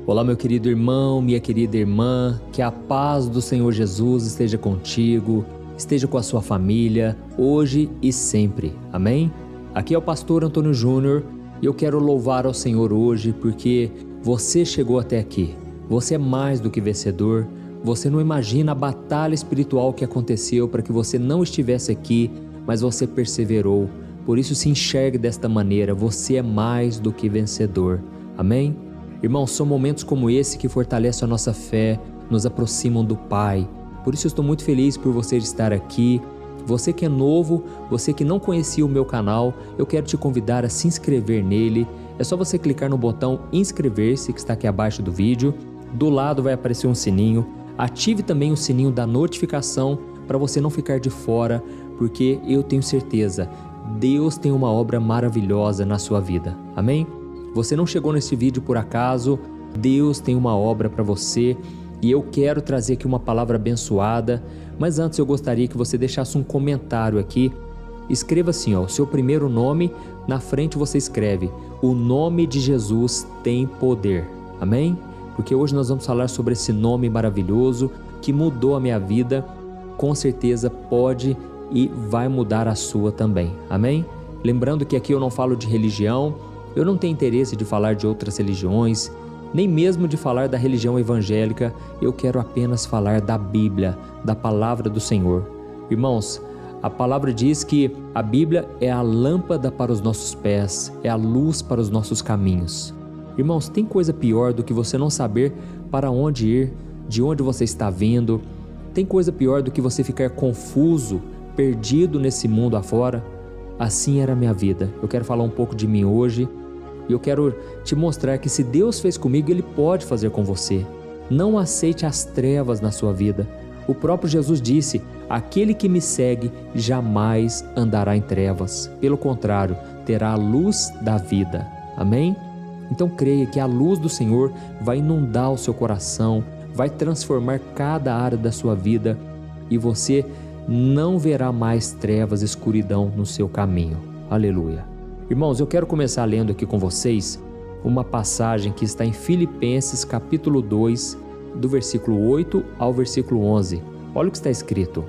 Olá, meu querido irmão, minha querida irmã, que a paz do Senhor Jesus esteja contigo, esteja com a sua família, hoje e sempre. Amém? Aqui é o pastor Antônio Júnior e eu quero louvar ao Senhor hoje porque você chegou até aqui. Você é mais do que vencedor. Você não imagina a batalha espiritual que aconteceu para que você não estivesse aqui, mas você perseverou. Por isso se enxergue desta maneira, você é mais do que vencedor. Amém? Irmãos, são momentos como esse que fortalecem a nossa fé, nos aproximam do Pai. Por isso eu estou muito feliz por você estar aqui. Você que é novo, você que não conhecia o meu canal, eu quero te convidar a se inscrever nele. É só você clicar no botão inscrever-se que está aqui abaixo do vídeo. Do lado vai aparecer um sininho. Ative também o sininho da notificação para você não ficar de fora, porque eu tenho certeza, Deus tem uma obra maravilhosa na sua vida. Amém? Você não chegou nesse vídeo por acaso, Deus tem uma obra para você e eu quero trazer aqui uma palavra abençoada, mas antes eu gostaria que você deixasse um comentário aqui. Escreva assim, o seu primeiro nome, na frente você escreve: o nome de Jesus tem poder. Amém? Porque hoje nós vamos falar sobre esse nome maravilhoso que mudou a minha vida, com certeza pode e vai mudar a sua também. Amém? Lembrando que aqui eu não falo de religião, eu não tenho interesse de falar de outras religiões, nem mesmo de falar da religião evangélica, eu quero apenas falar da Bíblia, da palavra do Senhor. Irmãos, a palavra diz que a Bíblia é a lâmpada para os nossos pés, é a luz para os nossos caminhos. Irmãos, tem coisa pior do que você não saber para onde ir, de onde você está vindo? Tem coisa pior do que você ficar confuso, perdido nesse mundo afora? Assim era a minha vida. Eu quero falar um pouco de mim hoje e eu quero te mostrar que se Deus fez comigo, Ele pode fazer com você. Não aceite as trevas na sua vida. O próprio Jesus disse: aquele que me segue jamais andará em trevas. Pelo contrário, terá a luz da vida. Amém? Então creia que a luz do Senhor vai inundar o seu coração, vai transformar cada área da sua vida e você não verá mais trevas, escuridão no seu caminho. Aleluia. Irmãos, eu quero começar lendo aqui com vocês uma passagem que está em Filipenses capítulo 2, do versículo 8 ao versículo 11. Olha o que está escrito: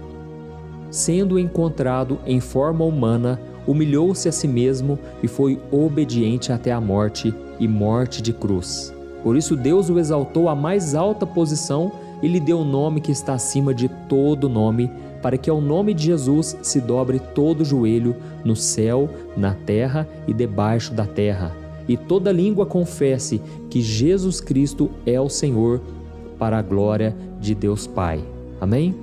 sendo encontrado em forma humana, humilhou-se a si mesmo e foi obediente até a morte e morte de cruz. Por isso Deus o exaltou à mais alta posição e lhe deu o nome que está acima de todo nome, para que ao nome de Jesus se dobre todo joelho no céu, na terra e debaixo da terra, e toda língua confesse que Jesus Cristo é o Senhor, para a glória de Deus Pai. Amém?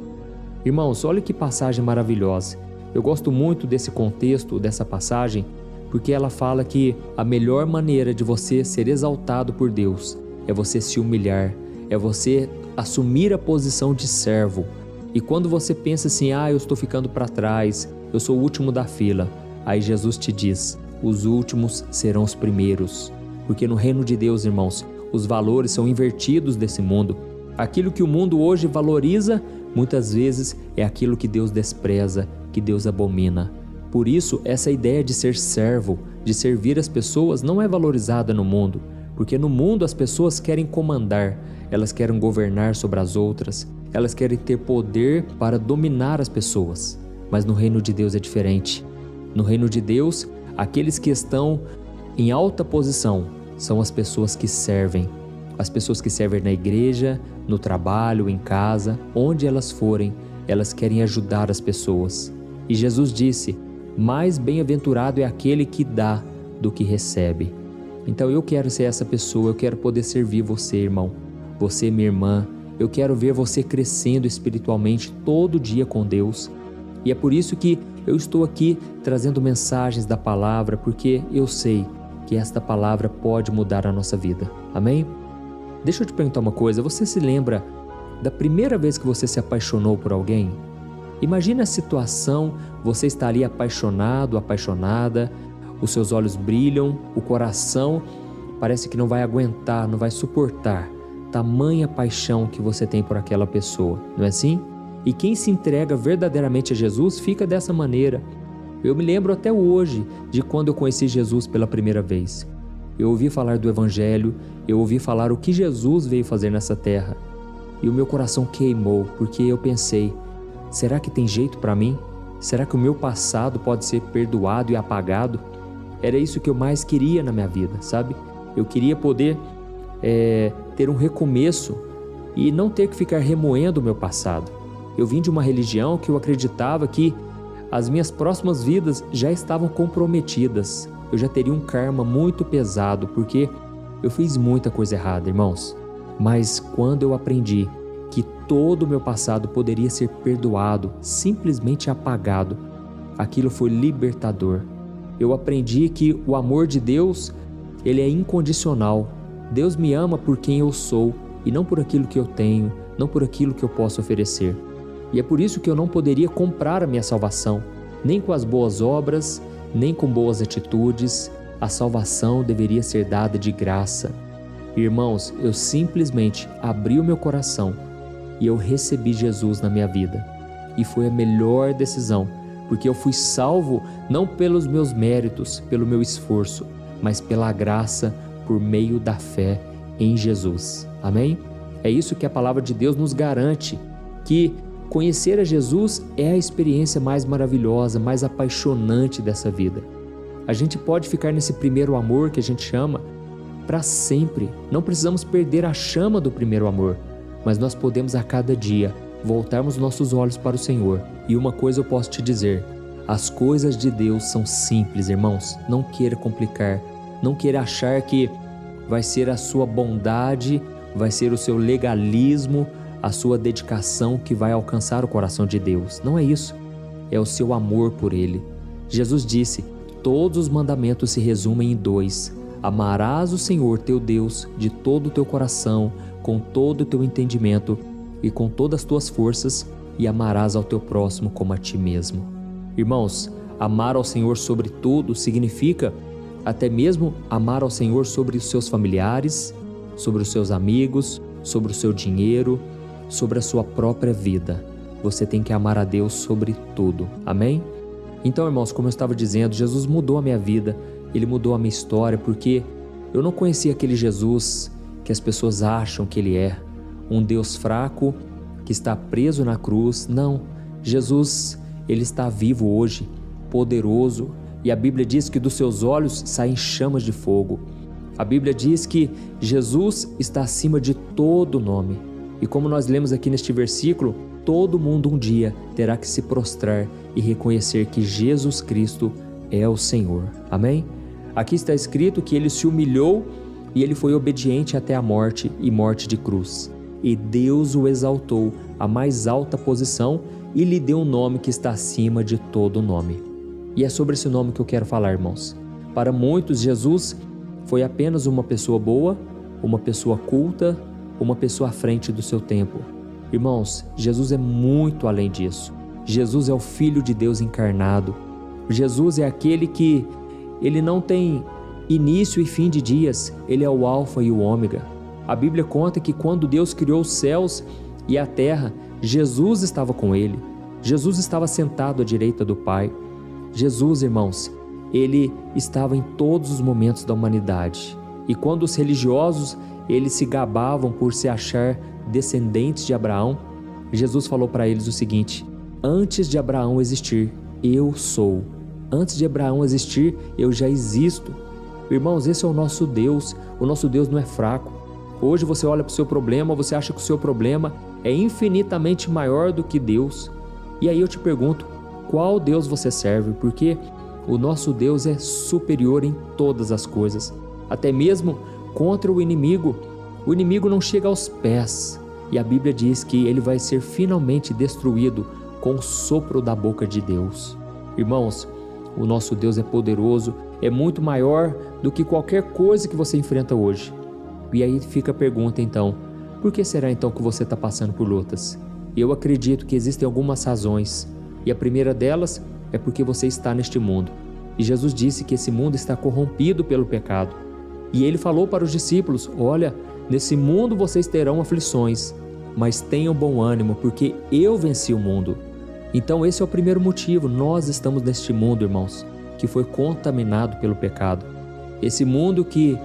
Irmãos, olha que passagem maravilhosa. Eu gosto muito desse contexto, dessa passagem, porque ela fala que a melhor maneira de você ser exaltado por Deus é você se humilhar, é você assumir a posição de servo. E quando você pensa assim, eu estou ficando para trás, eu sou o último da fila, aí Jesus te diz: os últimos serão os primeiros. Porque no reino de Deus, irmãos, os valores são invertidos desse mundo. Aquilo que o mundo hoje valoriza, muitas vezes é aquilo que Deus despreza, que Deus abomina. Por isso, essa ideia de ser servo, de servir as pessoas, não é valorizada no mundo. Porque no mundo as pessoas querem comandar, elas querem governar sobre as outras, elas querem ter poder para dominar as pessoas. Mas no reino de Deus é diferente. No reino de Deus, aqueles que estão em alta posição são as pessoas que servem. As pessoas que servem na igreja, no trabalho, em casa, onde elas forem, elas querem ajudar as pessoas. E Jesus disse: mais bem-aventurado é aquele que dá do que recebe. Então eu quero ser essa pessoa, eu quero poder servir você, irmão, você, minha irmã. Eu quero ver você crescendo espiritualmente todo dia com Deus. E é por isso que eu estou aqui trazendo mensagens da palavra, porque eu sei que esta palavra pode mudar a nossa vida. Amém? Deixa eu te perguntar uma coisa, você se lembra da primeira vez que você se apaixonou por alguém? Imagina a situação, você está ali apaixonado, apaixonada, os seus olhos brilham, o coração parece que não vai aguentar, não vai suportar tamanha paixão que você tem por aquela pessoa, não é assim? E quem se entrega verdadeiramente a Jesus fica dessa maneira. Eu me lembro até hoje de quando eu conheci Jesus pela primeira vez. eu ouvi falar do Evangelho, eu ouvi falar o que Jesus veio fazer nessa terra. E o meu coração queimou, porque eu pensei, será que tem jeito para mim? Será que o meu passado pode ser perdoado e apagado? Era isso que eu mais queria na minha vida, sabe? Eu queria poder ter um recomeço e não ter que ficar remoendo o meu passado. Eu vim de uma religião que eu acreditava que as minhas próximas vidas já estavam comprometidas. Eu já teria um karma muito pesado, porque eu fiz muita coisa errada, irmãos. Mas quando eu aprendi que todo o meu passado poderia ser perdoado, simplesmente apagado, aquilo foi libertador. Eu aprendi que o amor de Deus, ele é incondicional. Deus me ama por quem eu sou e não por aquilo que eu tenho, não por aquilo que eu posso oferecer. E é por isso que eu não poderia comprar a minha salvação, nem com as boas obras, nem com boas atitudes. A salvação deveria ser dada de graça. Irmãos, eu simplesmente abri o meu coração e eu recebi Jesus na minha vida. E foi a melhor decisão, porque eu fui salvo não pelos meus méritos, pelo meu esforço, mas pela graça por meio da fé em Jesus. Amém? É isso que a palavra de Deus nos garante, que conhecer a Jesus é a experiência mais maravilhosa, mais apaixonante dessa vida. A gente pode ficar nesse primeiro amor que a gente chama para sempre. Não precisamos perder a chama do primeiro amor, mas nós podemos a cada dia voltarmos nossos olhos para o Senhor. E uma coisa eu posso te dizer, as coisas de Deus são simples, irmãos. Não queira complicar, não queira achar que vai ser a sua bondade, vai ser o seu legalismo, a sua dedicação que vai alcançar o coração de Deus. Não é isso, é o seu amor por Ele. Jesus disse, todos os mandamentos se resumem em 2. Amarás o Senhor teu Deus de todo o teu coração, com todo o teu entendimento e com todas as tuas forças, e amarás ao teu próximo como a ti mesmo. Irmãos, amar ao Senhor sobre tudo significa até mesmo amar ao Senhor sobre os seus familiares, sobre os seus amigos, sobre o seu dinheiro, sobre a sua própria vida. Você tem que amar a Deus sobre tudo. Amém? Então, irmãos, como eu estava dizendo, Jesus mudou a minha vida, Ele mudou a minha história, porque eu não conhecia aquele Jesus que as pessoas acham que Ele é, um Deus fraco que está preso na cruz. Não, Jesus, Ele está vivo hoje, poderoso, e a Bíblia diz que dos seus olhos saem chamas de fogo. A Bíblia diz que Jesus está acima de todo nome. E como nós lemos aqui neste versículo, todo mundo um dia terá que se prostrar e reconhecer que Jesus Cristo é o Senhor. Amém? Aqui está escrito que Ele se humilhou e Ele foi obediente até a morte e morte de cruz. E Deus o exaltou à mais alta posição e lhe deu um nome que está acima de todo nome. E é sobre esse nome que eu quero falar, irmãos. Para muitos, Jesus foi apenas uma pessoa boa, uma pessoa culta, uma pessoa à frente do seu tempo. Irmãos, Jesus é muito além disso. Jesus é o Filho de Deus encarnado. Jesus é aquele que Ele não tem início e fim de dias. Ele é o Alfa e o Ômega. A Bíblia conta que quando Deus criou os céus e a terra, Jesus estava com Ele. Jesus estava sentado à direita do Pai. Jesus, irmãos, Ele estava em todos os momentos da humanidade. E quando os religiosos, eles se gabavam por se achar descendentes de Abraão, Jesus falou para eles o seguinte: antes de Abraão existir, eu sou. Antes de Abraão existir, eu já existo. Irmãos, esse é o nosso Deus. O nosso Deus não é fraco. Hoje você olha para o seu problema, você acha que o seu problema é infinitamente maior do que Deus. E aí eu te pergunto, qual Deus você serve? Porque o nosso Deus é superior em todas as coisas, até mesmo contra o inimigo. O inimigo não chega aos pés, e a Bíblia diz que ele vai ser finalmente destruído com o sopro da boca de Deus. Irmãos, o nosso Deus é poderoso, é muito maior do que qualquer coisa que você enfrenta hoje. E aí fica a pergunta então, por que será então que você está passando por lutas? Eu acredito que existem algumas razões, e a primeira delas é porque você está neste mundo. E Jesus disse que esse mundo está corrompido pelo pecado. E Ele falou para os discípulos, olha, nesse mundo vocês terão aflições, mas tenham bom ânimo, porque eu venci o mundo. Então esse é o primeiro motivo, nós estamos neste mundo, irmãos, que foi contaminado pelo pecado. Esse mundo que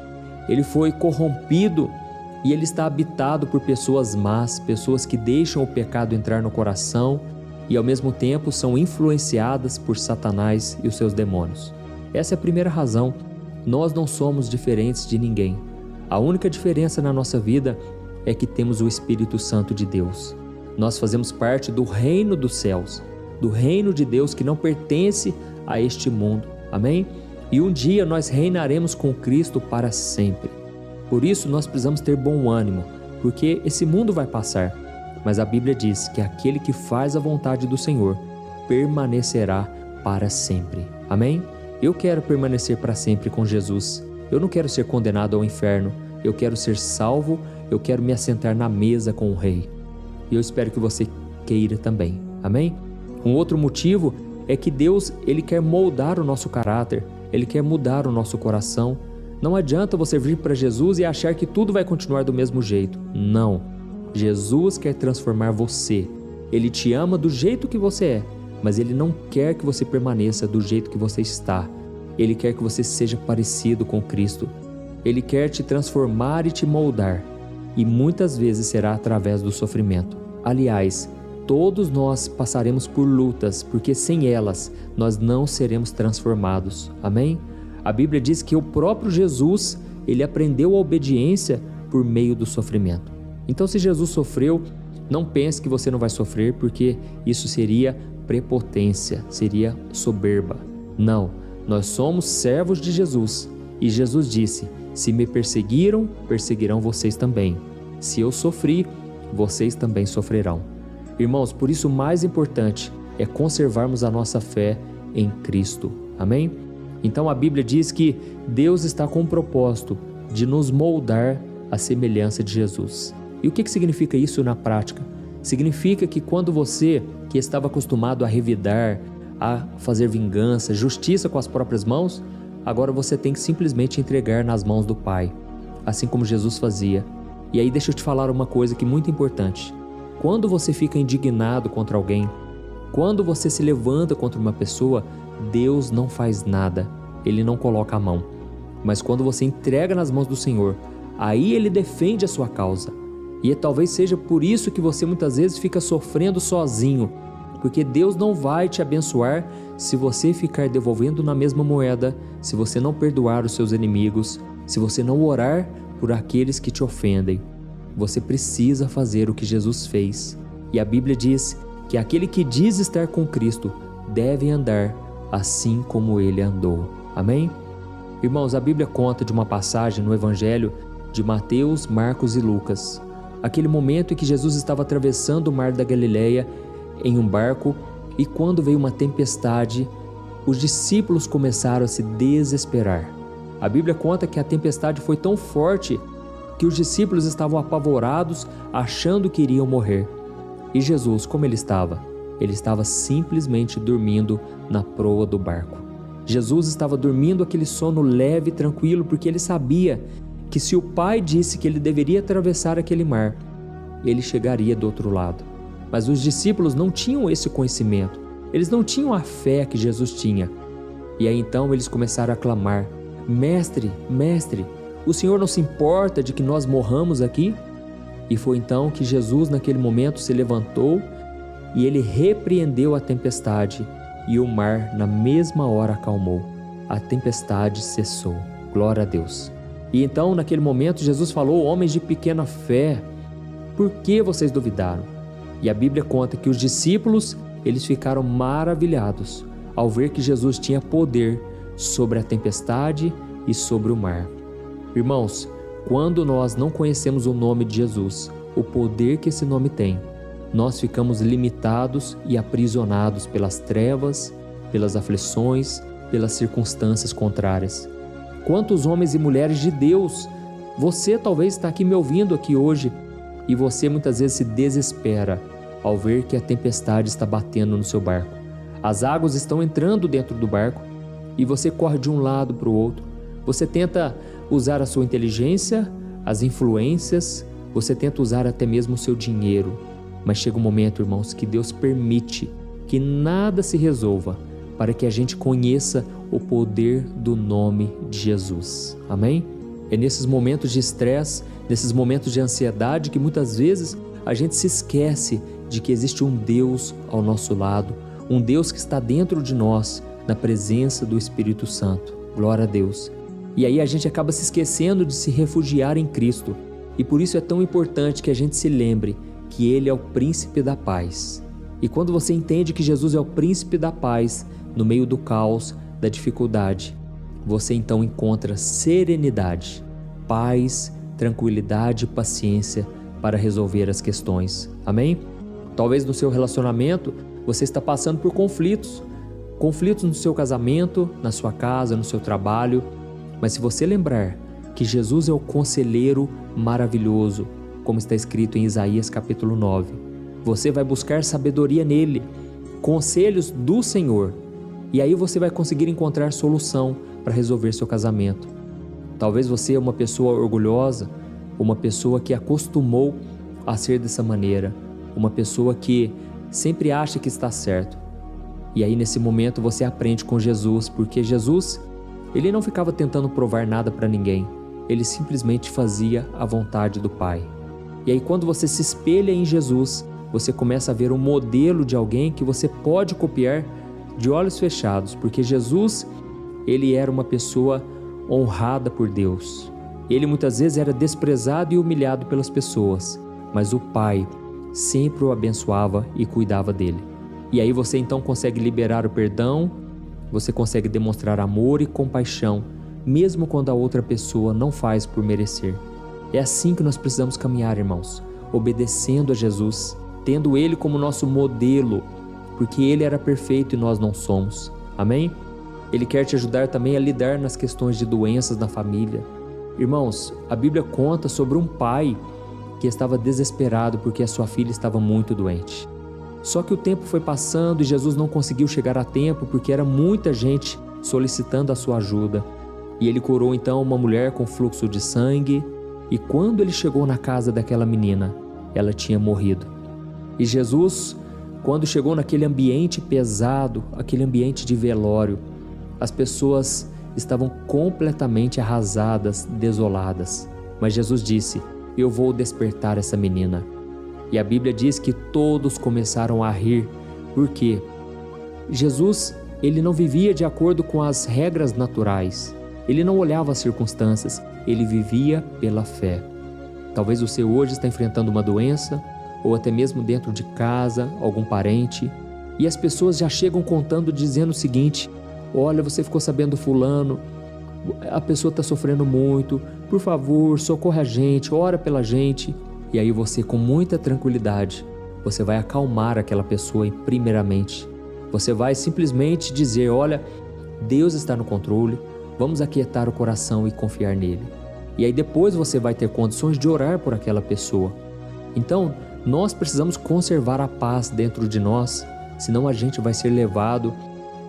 ele foi corrompido e ele está habitado por pessoas más, pessoas que deixam o pecado entrar no coração e ao mesmo tempo são influenciadas por Satanás e os seus demônios. Essa é a primeira razão. Nós não somos diferentes de ninguém. A única diferença na nossa vida é que temos o Espírito Santo de Deus. Nós fazemos parte do reino dos céus, do reino de Deus que não pertence a este mundo. Amém? E um dia nós reinaremos com Cristo para sempre. Por isso nós precisamos ter bom ânimo, porque esse mundo vai passar. Mas a Bíblia diz que aquele que faz a vontade do Senhor permanecerá para sempre. Amém? Eu quero permanecer para sempre com Jesus. Eu não quero ser condenado ao inferno. Eu quero ser salvo. Eu quero me assentar na mesa com o Rei. E eu espero que você queira também. Amém? Um outro motivo é que Deus, Ele quer moldar o nosso caráter. Ele quer mudar o nosso coração. Não adianta você vir para Jesus e achar que tudo vai continuar do mesmo jeito. Não. Jesus quer transformar você. Ele te ama do jeito que você é, mas Ele não quer que você permaneça do jeito que você está. Ele quer que você seja parecido com Cristo. Ele quer te transformar e te moldar. E muitas vezes será através do sofrimento. Aliás, todos nós passaremos por lutas, porque sem elas nós não seremos transformados. Amém? A Bíblia diz que o próprio Jesus, Ele aprendeu a obediência por meio do sofrimento. Então, se Jesus sofreu, não pense que você não vai sofrer, porque isso seria prepotência, seria soberba. Não, nós somos servos de Jesus. E Jesus disse: se me perseguiram, perseguirão vocês também. Se eu sofri, vocês também sofrerão. Irmãos, por isso o mais importante é conservarmos a nossa fé em Cristo. Amém? Então a Bíblia diz que Deus está com o propósito de nos moldar à semelhança de Jesus. E o que significa isso na prática? Significa que quando você, que estava acostumado a revidar, a fazer vingança, justiça com as próprias mãos, agora você tem que simplesmente entregar nas mãos do Pai, assim como Jesus fazia. E aí deixa eu te falar uma coisa que é muito importante. Quando você fica indignado contra alguém, quando você se levanta contra uma pessoa, Deus não faz nada, Ele não coloca a mão. Mas quando você entrega nas mãos do Senhor, aí Ele defende a sua causa. E talvez seja por isso que você muitas vezes fica sofrendo sozinho, porque Deus não vai te abençoar se você ficar devolvendo na mesma moeda, se você não perdoar os seus inimigos, se você não orar por aqueles que te ofendem. Você precisa fazer o que Jesus fez. E a Bíblia diz que aquele que diz estar com Cristo deve andar assim como Ele andou. Amém? Irmãos, a Bíblia conta de uma passagem no Evangelho de Mateus, Marcos e Lucas. Aquele momento em que Jesus estava atravessando o mar da Galileia em um barco e quando veio uma tempestade, os discípulos começaram a se desesperar. A Bíblia conta que a tempestade foi tão forte que os discípulos estavam apavorados, achando que iriam morrer. E Jesus, como ele estava? Ele estava simplesmente dormindo na proa do barco. Jesus estava dormindo aquele sono leve e tranquilo, porque ele sabia que se o Pai disse que ele deveria atravessar aquele mar, ele chegaria do outro lado. Mas os discípulos não tinham esse conhecimento, eles não tinham a fé que Jesus tinha. E aí então eles começaram a clamar: Mestre, Mestre, o Senhor não se importa de que nós morramos aqui? E foi então que Jesus naquele momento se levantou e ele repreendeu a tempestade e o mar na mesma hora acalmou. A tempestade cessou. Glória a Deus. E então naquele momento Jesus falou: homens de pequena fé, por que vocês duvidaram? E a Bíblia conta que os discípulos, eles ficaram maravilhados ao ver que Jesus tinha poder sobre a tempestade e sobre o mar. Irmãos, quando nós não conhecemos o nome de Jesus, o poder que esse nome tem, nós ficamos limitados e aprisionados pelas trevas, pelas aflições, pelas circunstâncias contrárias. Quantos homens e mulheres de Deus, você talvez está aqui me ouvindo aqui hoje e você muitas vezes se desespera ao ver que a tempestade está batendo no seu barco. As águas estão entrando dentro do barco e você corre de um lado para o outro. Você tenta usar a sua inteligência, as influências, você tenta usar até mesmo o seu dinheiro. Mas chega um momento, irmãos, que Deus permite que nada se resolva, para que a gente conheça o poder do nome de Jesus. Amém? É nesses momentos de estresse, nesses momentos de ansiedade que muitas vezes a gente se esquece de que existe um Deus ao nosso lado, um Deus que está dentro de nós, na presença do Espírito Santo. Glória a Deus. E aí a gente acaba se esquecendo de se refugiar em Cristo. E por isso é tão importante que a gente se lembre que Ele é o príncipe da paz. E quando você entende que Jesus é o príncipe da paz, no meio do caos, da dificuldade, você então encontra serenidade, paz, tranquilidade e paciência para resolver as questões. Amém? Talvez no seu relacionamento você está passando por conflitos no seu casamento, na sua casa, no seu trabalho. Mas se você lembrar que Jesus é o conselheiro maravilhoso, como está escrito em Isaías capítulo 9, você vai buscar sabedoria nele, conselhos do Senhor, e aí você vai conseguir encontrar solução para resolver seu casamento. Talvez você é uma pessoa orgulhosa, uma pessoa que acostumou a ser dessa maneira, uma pessoa que sempre acha que está certo. E aí nesse momento você aprende com Jesus, porque Jesus, ele não ficava tentando provar nada para ninguém, ele simplesmente fazia a vontade do Pai. E aí quando você se espelha em Jesus, você começa a ver um modelo de alguém que você pode copiar de olhos fechados, porque Jesus, ele era uma pessoa honrada por Deus. Ele muitas vezes era desprezado e humilhado pelas pessoas, mas o Pai sempre o abençoava e cuidava dele. E aí você então consegue liberar o perdão, você consegue demonstrar amor e compaixão, mesmo quando a outra pessoa não faz por merecer. É assim que nós precisamos caminhar, irmãos, obedecendo a Jesus, tendo Ele como nosso modelo, porque Ele era perfeito e nós não somos. Amém? Ele quer te ajudar também a lidar nas questões de doenças na família. Irmãos, a Bíblia conta sobre um pai que estava desesperado porque a sua filha estava muito doente. Só que o tempo foi passando e Jesus não conseguiu chegar a tempo porque era muita gente solicitando a sua ajuda. E ele curou então uma mulher com fluxo de sangue, e quando ele chegou na casa daquela menina, ela tinha morrido. E Jesus, quando chegou naquele ambiente pesado, aquele ambiente de velório, as pessoas estavam completamente arrasadas, desoladas. Mas Jesus disse: eu vou despertar essa menina. E a Bíblia diz que todos começaram a rir, porque Jesus, ele não vivia de acordo com as regras naturais, ele não olhava as circunstâncias, ele vivia pela fé. Talvez você hoje está enfrentando uma doença, ou até mesmo dentro de casa, algum parente, e as pessoas já chegam contando, dizendo o seguinte: olha, você ficou sabendo fulano, a pessoa está sofrendo muito, por favor, socorre a gente, ora pela gente. E aí você, com muita tranquilidade, você vai acalmar aquela pessoa e primeiramente, você vai simplesmente dizer: olha, Deus está no controle, vamos aquietar o coração e confiar nele. E aí depois você vai ter condições de orar por aquela pessoa. Então, nós precisamos conservar a paz dentro de nós, senão a gente vai ser levado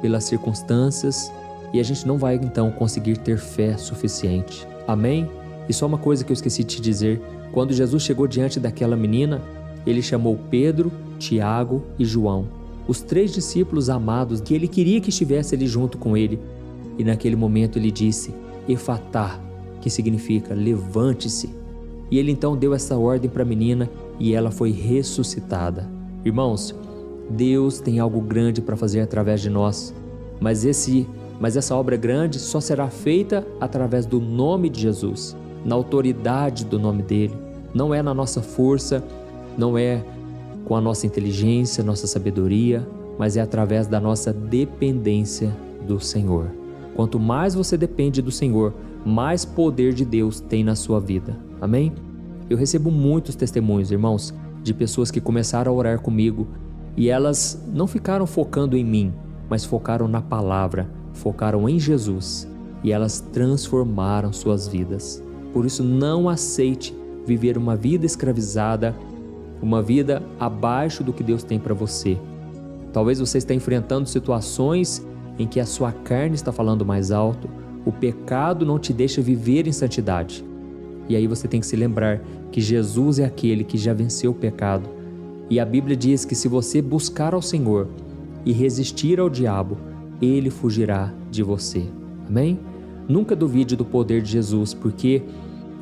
pelas circunstâncias e a gente não vai então conseguir ter fé suficiente. Amém? E só uma coisa que eu esqueci de te dizer: quando Jesus chegou diante daquela menina, ele chamou Pedro, Tiago e João, os 3 discípulos amados que ele queria que estivesse ali junto com ele. E naquele momento ele disse: Efatá, que significa levante-se. E ele então deu essa ordem para a menina e ela foi ressuscitada. Irmãos, Deus tem algo grande para fazer através de nós, mas essa obra grande só será feita através do nome de Jesus, na autoridade do nome dele. Não é na nossa força, não é com a nossa inteligência, nossa sabedoria, mas é através da nossa dependência do Senhor. Quanto mais você depende do Senhor, mais poder de Deus tem na sua vida. Amém? Eu recebo muitos testemunhos, irmãos, de pessoas que começaram a orar comigo e elas não ficaram focando em mim, mas focaram na palavra, focaram em Jesus e elas transformaram suas vidas. Por isso, não aceite viver uma vida escravizada, uma vida abaixo do que Deus tem para você. Talvez você esteja enfrentando situações em que a sua carne está falando mais alto, o pecado não te deixa viver em santidade. E aí você tem que se lembrar que Jesus é aquele que já venceu o pecado. E a Bíblia diz que se você buscar ao Senhor e resistir ao diabo, Ele fugirá de você. Amém? Nunca duvide do poder de Jesus, porque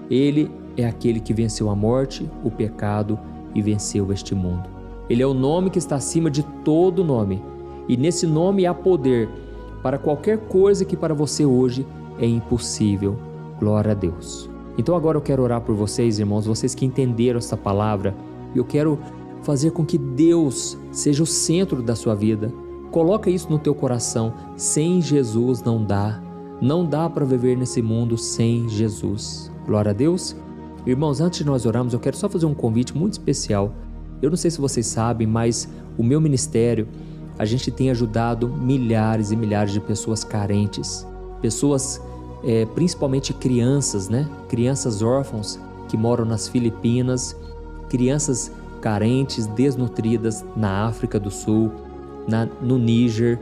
Ele é aquele que venceu a morte, o pecado e venceu este mundo. Ele é o nome que está acima de todo nome, e nesse nome há poder para qualquer coisa que para você hoje é impossível. Glória a Deus. Então agora eu quero orar por vocês, irmãos, vocês que entenderam essa palavra. Eu quero fazer com que Deus seja o centro da sua vida. Coloca isso no teu coração. Sem Jesus não dá. Não dá para viver nesse mundo sem Jesus. Glória a Deus. Irmãos, antes de nós orarmos, eu quero só fazer um convite muito especial. Eu não sei se vocês sabem, mas o meu ministério, a gente tem ajudado milhares e milhares de pessoas carentes. Pessoas, principalmente crianças, né? Crianças órfãos que moram nas Filipinas, crianças carentes, desnutridas na África do Sul, no Níger.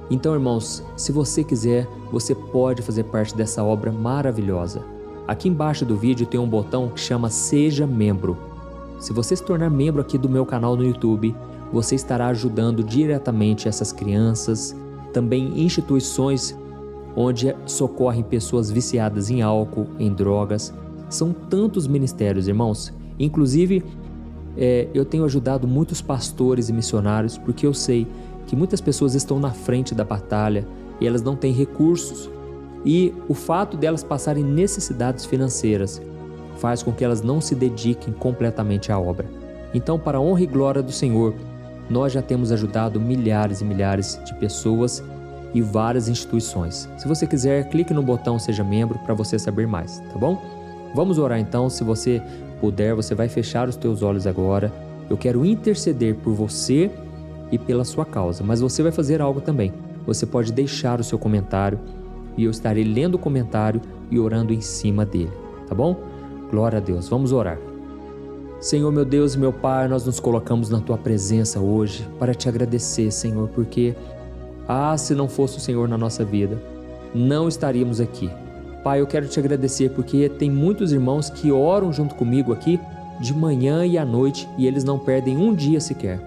Então, irmãos, se você quiser, você pode fazer parte dessa obra maravilhosa. Aqui embaixo do vídeo tem um botão que chama Seja Membro. Se você se tornar membro aqui do meu canal no YouTube, você estará ajudando diretamente essas crianças, também instituições onde socorrem pessoas viciadas em álcool, em drogas. São tantos ministérios, irmãos. Inclusive, eu tenho ajudado muitos pastores e missionários, porque eu sei que muitas pessoas estão na frente da batalha e elas não têm recursos. E o fato delas passarem necessidades financeiras faz com que elas não se dediquem completamente à obra. Então, para a honra e glória do Senhor, nós já temos ajudado milhares e milhares de pessoas e várias instituições. Se você quiser, clique no botão Seja Membro para você saber mais, tá bom? Vamos orar então. Se você puder, você vai fechar os teus olhos agora. Eu quero interceder por você e pela sua causa, mas você vai fazer algo também. Você pode deixar o seu comentário e eu estarei lendo o comentário e orando em cima dele, tá bom? Glória a Deus. Vamos orar. Senhor, meu Deus e meu Pai, nós nos colocamos na Tua presença hoje para Te agradecer, Senhor, porque, se não fosse o Senhor na nossa vida, não estaríamos aqui. Pai, eu quero Te agradecer porque tem muitos irmãos que oram junto comigo aqui de manhã e à noite e eles não perdem um dia sequer.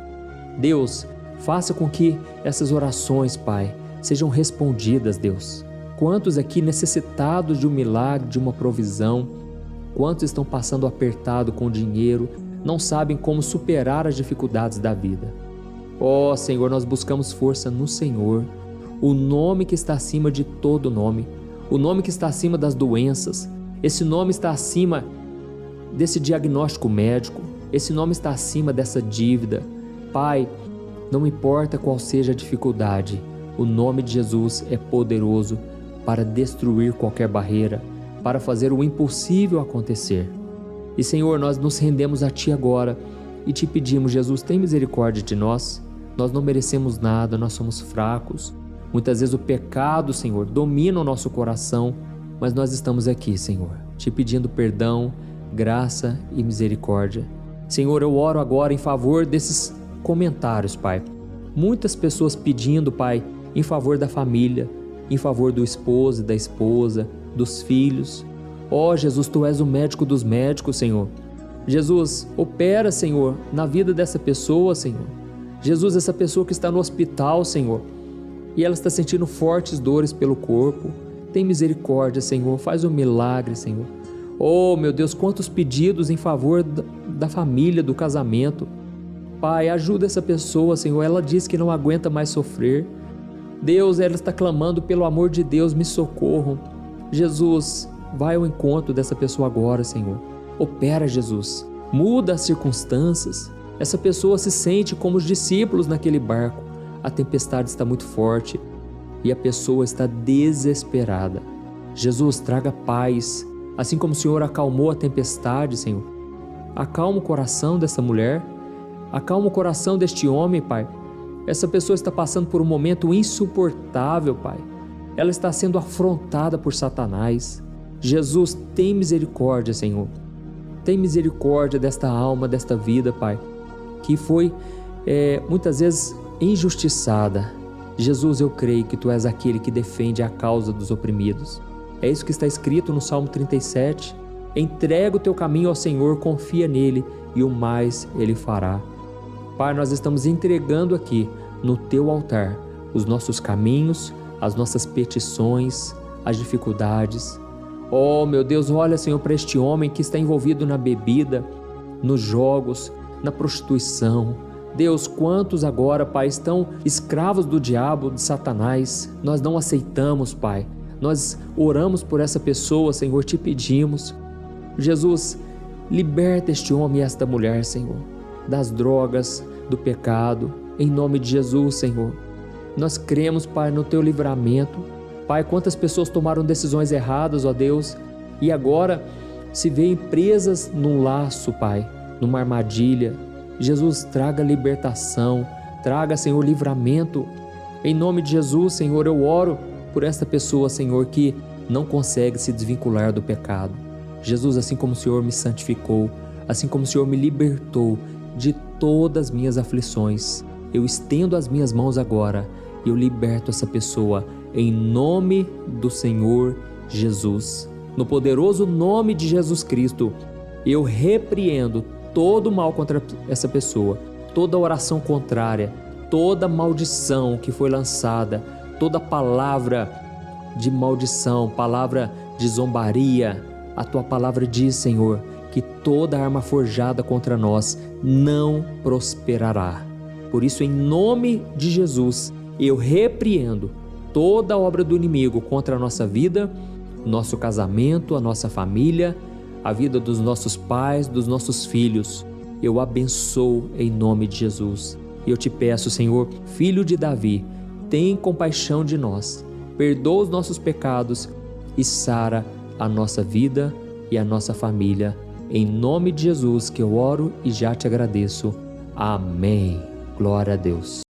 Deus, faça com que essas orações, Pai, sejam respondidas, Deus. Quantos aqui necessitados de um milagre, de uma provisão? Quantos estão passando apertado com dinheiro, não sabem como superar as dificuldades da vida? Senhor, nós buscamos força no Senhor, o nome que está acima de todo nome, o nome que está acima das doenças. Esse nome está acima desse diagnóstico médico, esse nome está acima dessa dívida. Pai, não importa qual seja a dificuldade, o nome de Jesus é poderoso para destruir qualquer barreira, para fazer o impossível acontecer. E Senhor, nós nos rendemos a Ti agora e Te pedimos, Jesus, tem misericórdia de nós. Nós não merecemos nada, nós somos fracos. Muitas vezes o pecado, Senhor, domina o nosso coração, mas nós estamos aqui, Senhor, Te pedindo perdão, graça e misericórdia. Senhor, eu oro agora em favor desses comentários, Pai. Muitas pessoas pedindo, Pai, em favor da família, em favor do esposo e da esposa, dos filhos. Jesus, Tu és o médico dos médicos, Senhor. Jesus, opera, Senhor, na vida dessa pessoa, Senhor. Jesus, essa pessoa que está no hospital, Senhor, e ela está sentindo fortes dores pelo corpo. Tem misericórdia, Senhor, faz um milagre, Senhor. Meu Deus, quantos pedidos em favor da família, do casamento. Pai, ajuda essa pessoa, Senhor, ela diz que não aguenta mais sofrer. Deus, ela está clamando pelo amor de Deus, me socorram. Jesus, vai ao encontro dessa pessoa agora, Senhor. Opera, Jesus, muda as circunstâncias. Essa pessoa se sente como os discípulos naquele barco. A tempestade está muito forte e a pessoa está desesperada. Jesus, traga paz. Assim como o Senhor acalmou a tempestade, Senhor, acalma o coração dessa mulher, acalma o coração deste homem, Pai. Essa pessoa está passando por um momento insuportável, Pai. Ela está sendo afrontada por Satanás. Jesus, tem misericórdia, Senhor. Tem misericórdia desta alma, desta vida, Pai, que foi muitas vezes injustiçada. Jesus, eu creio que Tu és aquele que defende a causa dos oprimidos. É isso que está escrito no Salmo 37. Entrega o teu caminho ao Senhor, confia nele e o mais Ele fará. Pai, nós estamos entregando aqui no Teu altar os nossos caminhos, as nossas petições, as dificuldades. Oh, meu Deus, olha, Senhor, para este homem que está envolvido na bebida, nos jogos, na prostituição. Deus, quantos agora, Pai, estão escravos do diabo, de Satanás. Nós não aceitamos, Pai. Nós oramos por essa pessoa, Senhor, te pedimos. Jesus, liberta este homem e esta mulher, Senhor, das drogas, do pecado, em nome de Jesus, Senhor. Nós cremos, Pai, no Teu livramento. Pai, quantas pessoas tomaram decisões erradas, ó Deus, e agora se veem presas num laço, Pai, numa armadilha. Jesus, traga libertação, traga, Senhor, livramento. Em nome de Jesus, Senhor, eu oro por esta pessoa, Senhor, que não consegue se desvincular do pecado. Jesus, assim como o Senhor me santificou, assim como o Senhor me libertou de todas as minhas aflições, eu estendo as minhas mãos agora e eu liberto essa pessoa em nome do Senhor Jesus. No poderoso nome de Jesus Cristo, eu repreendo todo o mal contra essa pessoa, toda oração contrária, toda maldição que foi lançada, toda palavra de maldição, palavra de zombaria. A Tua palavra diz, Senhor, que toda arma forjada contra nós não prosperará. Por isso, em nome de Jesus, eu repreendo toda obra do inimigo contra a nossa vida, nosso casamento, a nossa família, a vida dos nossos pais, dos nossos filhos. Eu abençoo em nome de Jesus. Eu te peço, Senhor, Filho de Davi, tem compaixão de nós, perdoa os nossos pecados e sara a nossa vida e a nossa família. Em nome de Jesus que eu oro e já te agradeço. Amém. Glória a Deus.